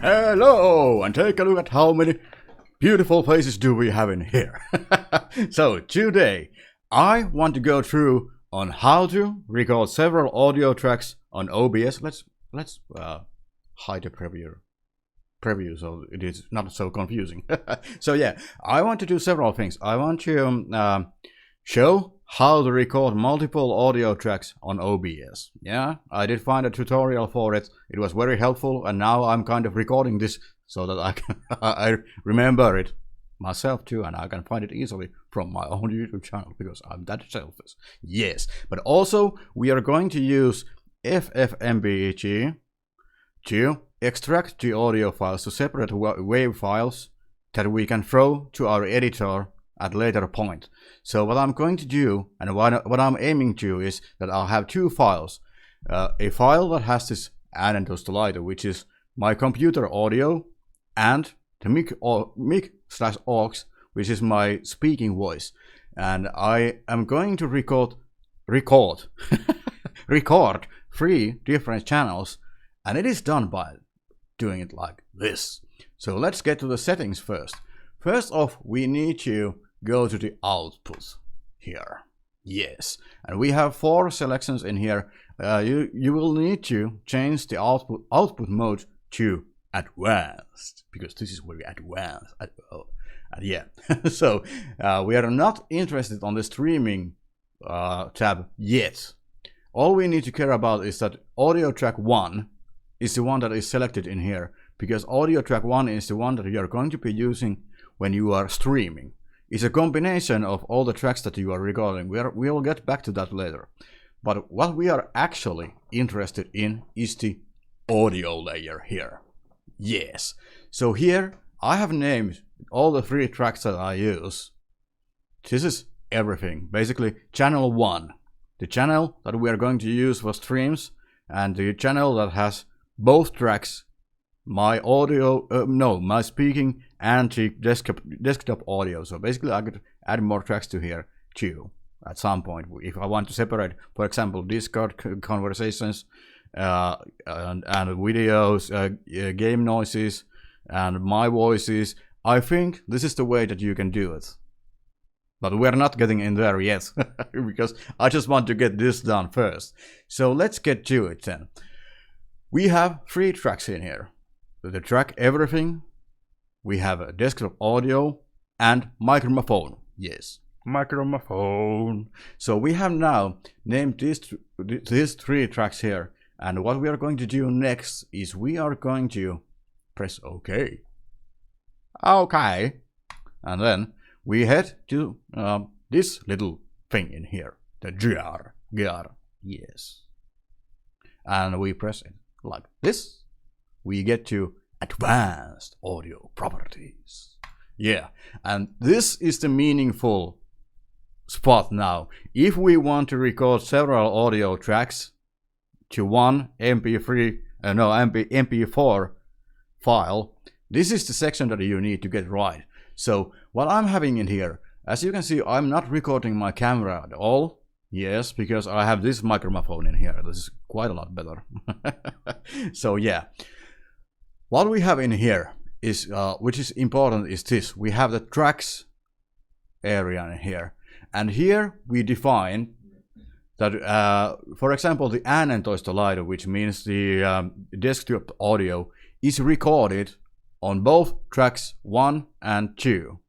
Hello, and take a look at how many beautiful faces do we have in here. So today I want to go through on how to record several audio tracks on OBS. Let's hide the preview so it is not so confusing. So yeah, I want to do several things. I want to show how to record multiple audio tracks on OBS. Yeah, I did find a tutorial for it. It was very helpful, and now I'm kind of recording this so that I can I remember it myself too, and I can find it easily from my own YouTube channel because I'm that selfish. Yes, but also we are going to use FFMPEG to extract the audio files to separate WAV files that we can throw to our editor at a later point. So what I'm going to do, and what I'm aiming to, is that I'll have two files. A file that has this anentoslide, which is my computer audio, and the mic/aux, which is my speaking voice. And I am going to record three different channels, and it is done by doing it like this. So let's get to the settings first. First off, we need to go to the output here. Yes, and we have 4 selections in here. You will need to change the output mode to advanced, because this is very advanced. Yeah. So we are not interested on the streaming tab yet. All we need to care about is that audio track 1 is the one that is selected in here, because audio track 1 is the one that you are going to be using when you are streaming. It's a combination of all the tracks that you are recording. We will get back to that later. But what we are actually interested in is the audio layer here. Yes. So here I have named all the 3 tracks that I use. This is everything. Basically, channel 1, the channel that we are going to use for streams, and the channel that has both tracks, my audio, my speaking and the desktop audio. So basically I could add more tracks to here too at some point if I want to separate, for example, Discord conversations and videos, game noises, and my voices. I think this is the way that you can do it, but we're not getting in there yet because I just want to get this done first. So let's get to it then. We have 3 tracks in here. The track everything, we have a desktop audio, and microphone. Yes, microphone. So we have now named these 3 tracks here, and what we are going to do next is we are going to press OK. OK, and then we head to this little thing in here, the jar. Yes, and we press it like this. We get to advanced audio properties. Yeah, and this is the meaningful spot now. If we want to record several audio tracks to one MP4 file, this is the section that you need to get right. So what I'm having in here, as you can see, I'm not recording my camera at all. Yes, because I have this microphone in here. This is quite a lot better. So yeah. What we have in here is, which is important, is this. We have the tracks area in here. And here we define that, for example, the anentoslide, which means the desktop audio, is recorded on both tracks 1 and 2.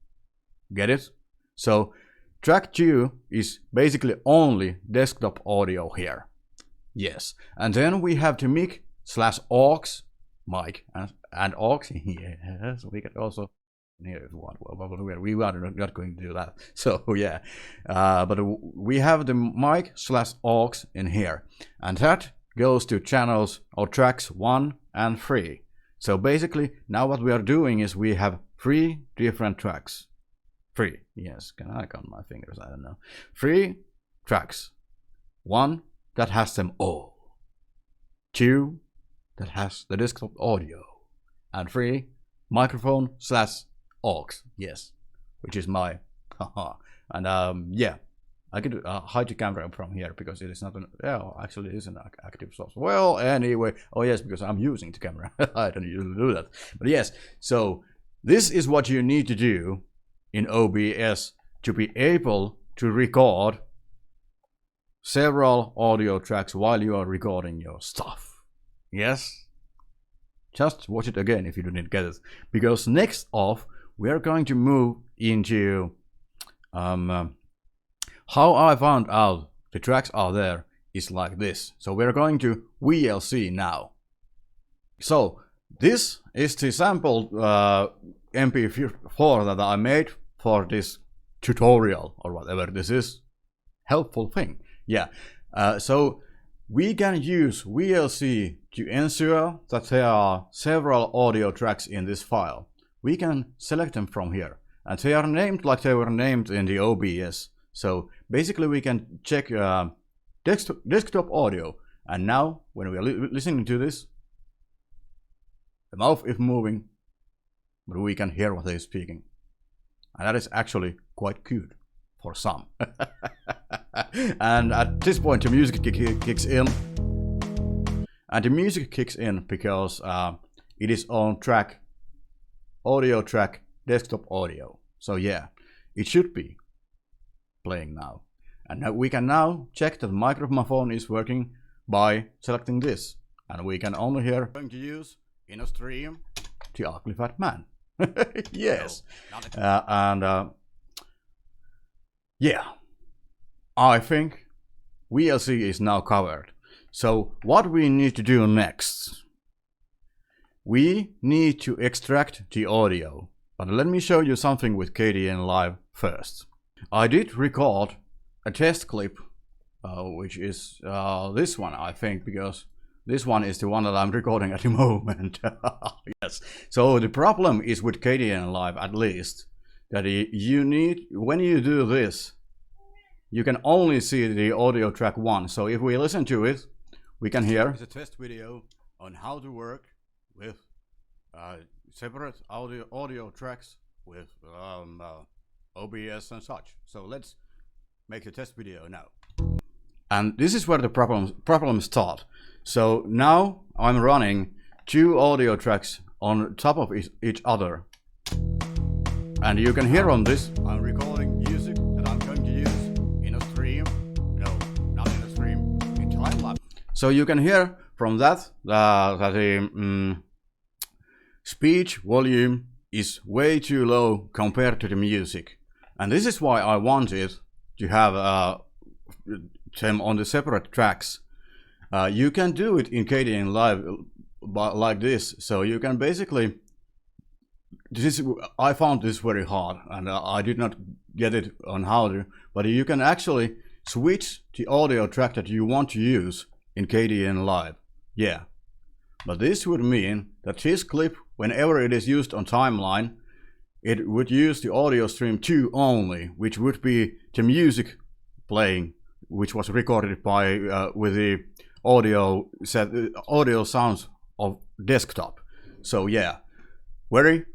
Get it? So track 2 is basically only desktop audio here. Yes. And then we have the mic/aux, mic and aux. Yes, we can also here if we want. Well, we are not going to do that. So yeah, but we have the mic/aux in here, and that goes to channels or tracks 1 and 3. So basically, now what we are doing is we have 3 different tracks. 3, yes. Can I count my fingers? I don't know. 3 tracks. 1 that has them all. 2 that has the desktop audio, and 3 microphone/aux. Yes, which is my and yeah, I could hide the camera from here because it is not an, actually it is an active source. Well, anyway, oh yes, because I'm using the camera. I don't usually do that. But yes, so this is what you need to do in OBS to be able to record several audio tracks while you are recording your stuff. Yes? Just watch it again if you didn't get it. Because next off, we are going to move into how I found out the tracks are there is like this. So we're going to VLC now. So this is the sample MP4 that I made for this tutorial or whatever this is. Helpful thing. Yeah. So we can use VLC to ensure that there are several audio tracks in this file. We can select them from here. And they are named like they were named in the OBS. So basically we can check desktop audio. And now when we are listening to this, the mouth is moving, but we can hear what they are speaking. And that is actually quite cute for some. And at this point the music kicks in. And the music kicks in because it is on track, audio track, desktop audio. So yeah, it should be playing now. And now we can now check that the microphone is working by selecting this. And we can only hear going to use in a stream the ugly fat man. Yes. Yeah, I think VLC is now covered. So what we need to do next, we need to extract the audio. But let me show you something with KDENLIVE first. I did record a test clip, which is this one, I think, because this one is the one that I'm recording at the moment. Yes. So the problem is with KDENLIVE, at least, that you need, when you do this, you can only see the audio track 1. So if we listen to it, we can hear. It's a test video on how to work with separate audio tracks with OBS and such. So let's make the test video now. And this is where the problems start. So now I'm running 2 audio tracks on top of each other. And you can hear on this, I'm recording music that I'm going to use in a stream. No, not in a stream, in time lapse. So you can hear from that the speech volume is way too low compared to the music. And this is why I wanted to have them on the separate tracks. You can do it in KDENLIVE like this. So you can basically, I found this very hard and I did not get it on how to, but you can actually switch the audio track that you want to use in KDENLIVE. Yeah. But this would mean that this clip, whenever it is used on timeline, it would use the audio stream 2 only, which would be the music playing, which was recorded by with the audio sounds of desktop. So yeah, very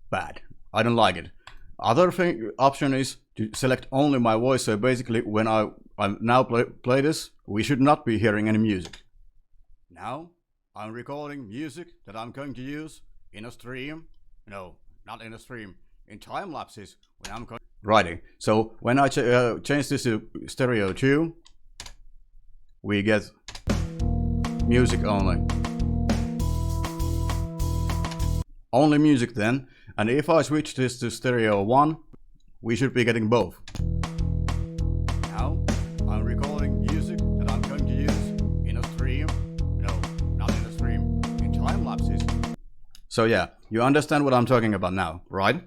bad. I don't like it. Other option is to select only my voice. So basically, when I now play this, we should not be hearing any music. Now I'm recording music that I'm going to use in a stream. No, not in a stream. In time lapses when I'm writing. So when I change this to stereo 2, we get music only. Only music then. And if I switch this to stereo 1, we should be getting both. Now I'm recording music that I'm going to use in a stream. No, not in a stream. In time lapses. So yeah, you understand what I'm talking about now, right?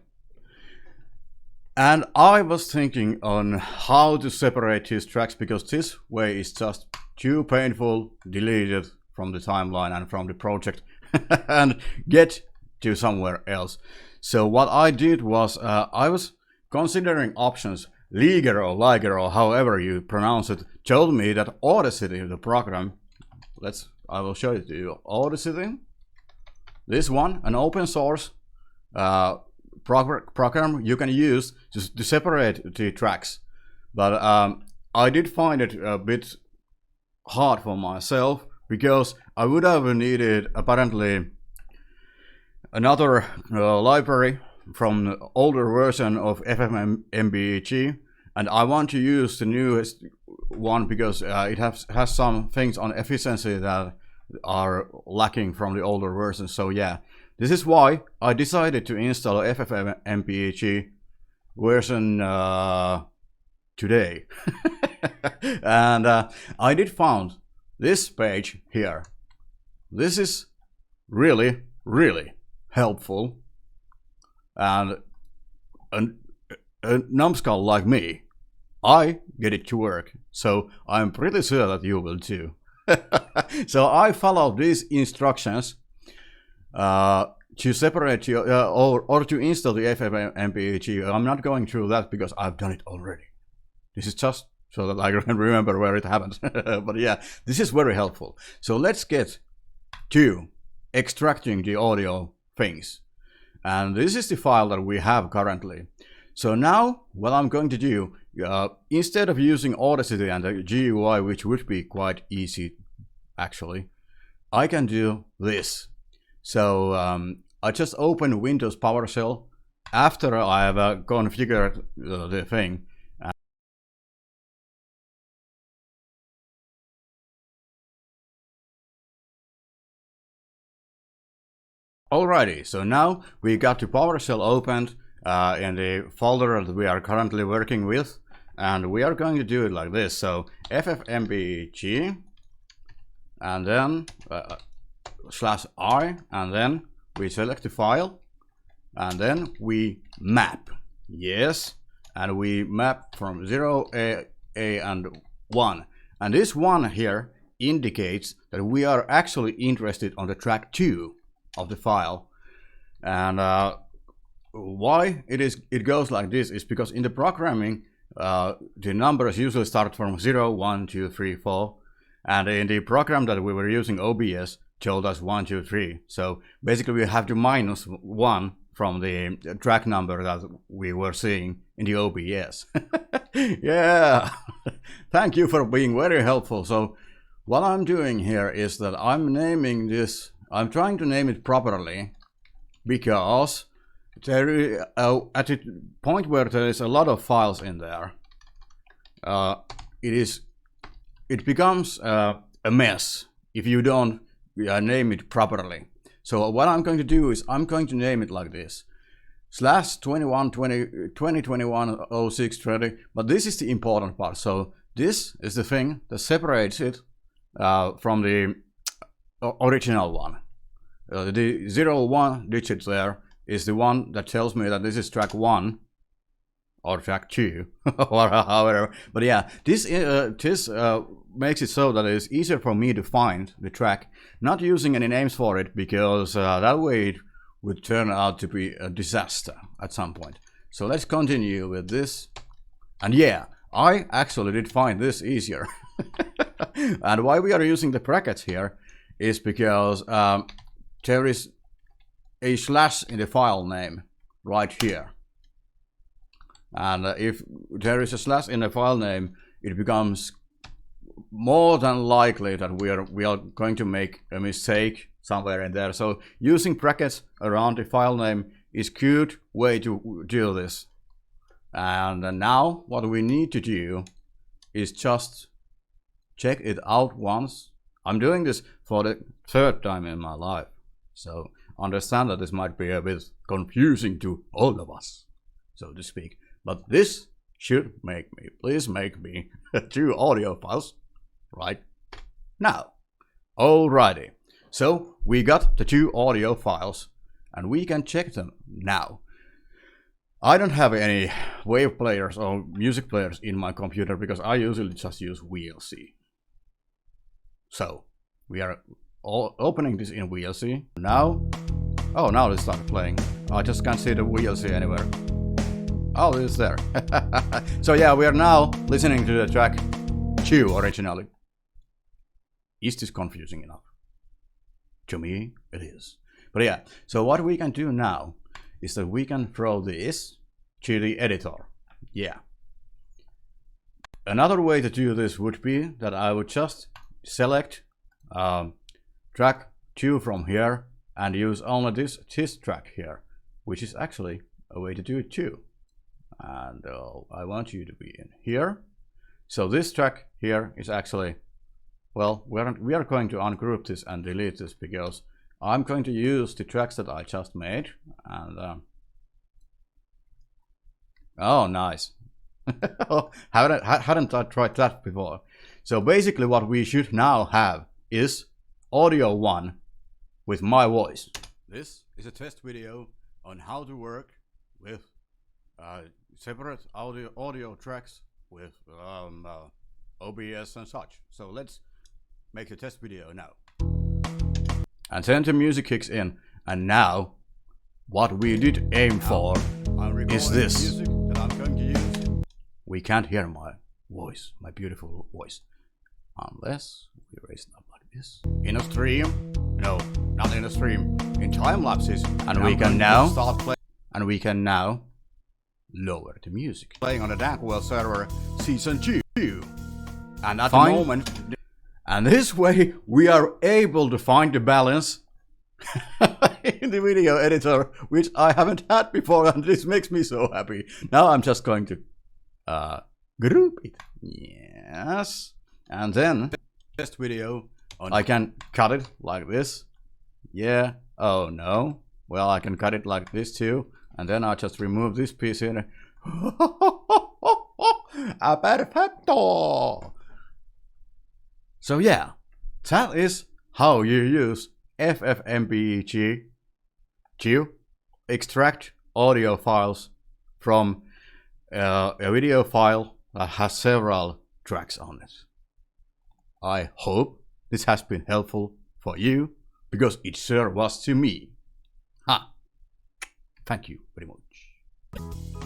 And I was thinking on how to separate these tracks, because this way is just too painful. Delete it from the timeline and from the project and get to somewhere else. So what I did was I was considering options. Liger or Liger or however you pronounce it told me that Audacity, the program, I will show it to you. Audacity, this one, an open source program you can use to separate the tracks. but I did find it a bit hard for myself because I would have needed apparently another library from the older version of FFMPEG, and I want to use the newest one because it has some things on efficiency that are lacking from the older version. So yeah, this is why I decided to install FFMPEG version today. And I did found this page here. This is really helpful, and a numbskull like me, I get it to work, so I'm pretty sure that you will too. So I followed these instructions to separate your or to install the FFmpeg. I'm not going through that because I've done it already. This is just so that I can remember where it happened. But yeah, this is very helpful. So let's get to extracting the audio things. And this is the file that we have currently. So now what I'm going to do, instead of using Audacity and the GUI, which would be quite easy actually, I can do this. So I just open Windows PowerShell after I have configured the thing. Alrighty, so now we got the PowerShell opened in the folder that we are currently working with, and we are going to do it like this. So FFmpeg, and then /i, and then we select the file, and then we map. Yes, and we map from 0, A, and 1. And this 1 here indicates that we are actually interested on the track 2 of the file. And why it goes like this is because in the programming the numbers usually start from 0, 1, 2, 3, 4, and in the program that we were using, OBS told us 1, 2, 3. So basically we have to minus 1 from the track number that we were seeing in the OBS. Yeah. Thank you for being very helpful. So what I'm doing here is that I'm naming this, I'm trying to name it properly, because there, at the point where there is a lot of files in there, it becomes a mess if you don't name it properly. So what I'm going to do is I'm going to name it like this: /212020210630. But this is the important part. So this is the thing that separates it from the original one. The 01 digit there is the one that tells me that this is track 1 or track 2 or however. But yeah, this makes it so that it's easier for me to find the track, not using any names for it, because that way it would turn out to be a disaster at some point. So let's continue with this. And yeah, I actually did find this easier. And why we are using the brackets here is because there is a slash in the file name right here. And if there is a slash in the file name, it becomes more than likely that we are going to make a mistake somewhere in there. So using brackets around the file name is a good way to do this. And now what we need to do is just check it out once. I'm doing this for the 3rd time in my life, so understand that this might be a bit confusing to all of us, so to speak. But this should make me, please make me 2 audio files right now. Alrighty, so we got the 2 audio files and we can check them now. I don't have any wave players or music players in my computer because I usually just use VLC. So we are opening this in VLC now. Oh, now it started playing. I just can't see the VLC anywhere. Oh, it's there. So yeah, we are now listening to the track 2 originally. Is this confusing enough? To me, it is. But yeah, so what we can do now is that we can throw this to the editor. Yeah. another way to do this would be that I would just select track 2 from here and use only this track here, which is actually a way to do it too. And I want you to be in here. So this track here is actually, well, we are going to ungroup this and delete this because I'm going to use the tracks that I just made. And oh, nice. Hadn't I tried that before? So basically what we should now have is audio 1 with my voice. This is a test video on how to work with separate audio tracks with OBS and such. So let's make a test video now. And then the music kicks in, and now what we did aim for is this. That I'm going to use. We can't hear my voice, my beautiful voice, unless we raise it up like this. In a stream, no, not in a stream, in time lapses, and we can now start playing. And we can now lower the music. Playing on the Dankwell server season 2. And at the moment, and this way we are able to find the balance in the video editor, which I haven't had before, and this makes me so happy. Now I'm just going to group it. Yes. And then test video on, I can cut it like this. Yeah. Oh no. Well, I can cut it like this too. And then I'll just remove this piece here. Perfecto! So yeah, that is how you use FFMPEG to extract audio files from a video file that has several tracks on it. I hope this has been helpful for you, because it sure was to me. Thank you very much.